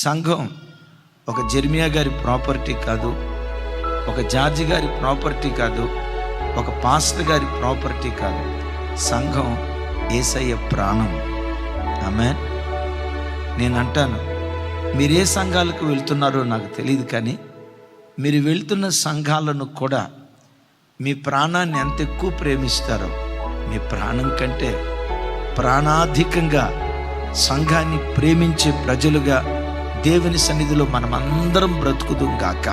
సంఘం ఒక జెర్మియా గారి ప్రాపర్టీ కాదు, ఒక జార్జి గారి ప్రాపర్టీ కాదు, ఒక పాస్టర్ గారి ప్రాపర్టీ కాదు. సంఘం యేసయ్య ప్రాణం. ఆమేన్. నేను అంటాను, మీరు ఏ సంఘాలకు వెళ్తున్నారో నాకు తెలియదు, కానీ మీరు వెళ్తున్న సంఘాలను కూడా మీ ప్రాణాన్ని ఎంత ఎక్కువ ప్రేమిస్తారో, మీ ప్రాణం కంటే ప్రాణాధికంగా సంఘాన్ని ప్రేమించే ప్రజలుగా దేవుని సన్నిధిలో మనమందరం బ్రతుకుదాం గాక.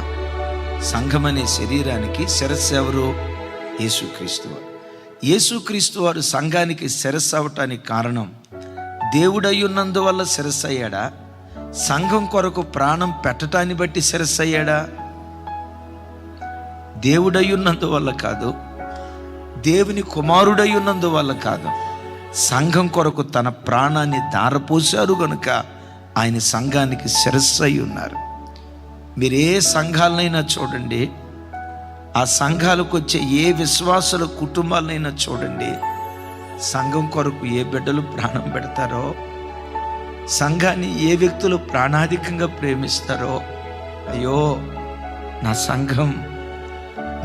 సంఘం అనే శరీరానికి శిరస్సు ఎవరు? యేసుక్రీస్తు వారు. యేసుక్రీస్తు వారు సంఘానికి శిరస్సు అవటానికి కారణం దేవుడయ్యున్నందువల్ల శిరస్సు అయ్యాడా? సంఘం కొరకు ప్రాణం పెట్టడాన్ని బట్టి శిరస్సు అయ్యాడా? దేవుడయ్యున్నందువల్ల కాదు, దేవుని కుమారుడయ్యున్నందువల్ల కాదు, సంఘం కొరకు తన ప్రాణాన్ని ధారపోశారు గనుక ఆయన సంఘానికి శిరస్సు అయి ఉన్నారు. మీరు ఏ సంఘాలనైనా చూడండి, ఆ సంఘాలకు వచ్చే ఏ విశ్వాసుల కుటుంబాలనైనా చూడండి, సంఘం కొరకు ఏ బిడ్డలు ప్రాణం పెడతారో, సంఘాన్ని ఏ వ్యక్తులు ప్రాణాధికంగా ప్రేమిస్తారో, అయ్యో నా సంఘం,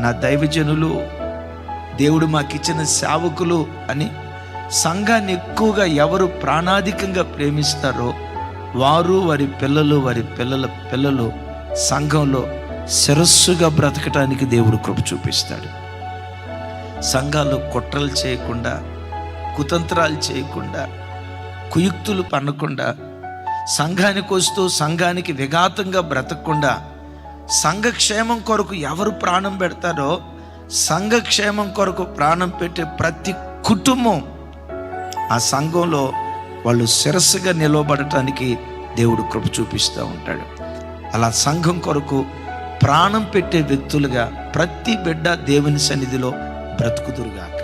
నా దైవజనులు, దేవుడు మాకిచ్చిన సేవకులు అని సంఘాన్ని ఎక్కువగా ఎవరు ప్రాణాధికంగా ప్రేమిస్తారో వారు, వారి పిల్లలు, వారి పిల్లల పిల్లలు సంఘంలో శిరస్సుగా బ్రతకటానికి దేవుడు కృప చూపిస్తాడు. సంఘాల్లో కుట్రలు చేయకుండా, కుతంత్రాలు చేయకుండా, కుయుక్తులు పన్నకుండా, సంఘానికి వస్తూ సంఘానికి విఘాతంగా బ్రతకకుండా, సంఘక్షేమం కొరకు ఎవరు ప్రాణం పెడతారో సంఘక్షేమం కొరకు ప్రాణం పెట్టే ప్రతి కుటుంబం ఆ సంఘంలో వాళ్ళు శిరస్సుగా నిలవబడటానికి దేవుడు కృప చూపిస్తూ ఉంటాడు. అలా సంఘం కొరకు ప్రాణం పెట్టే వ్యక్తులుగా ప్రతి బిడ్డ దేవుని సన్నిధిలో బ్రతుకుదురుగాక.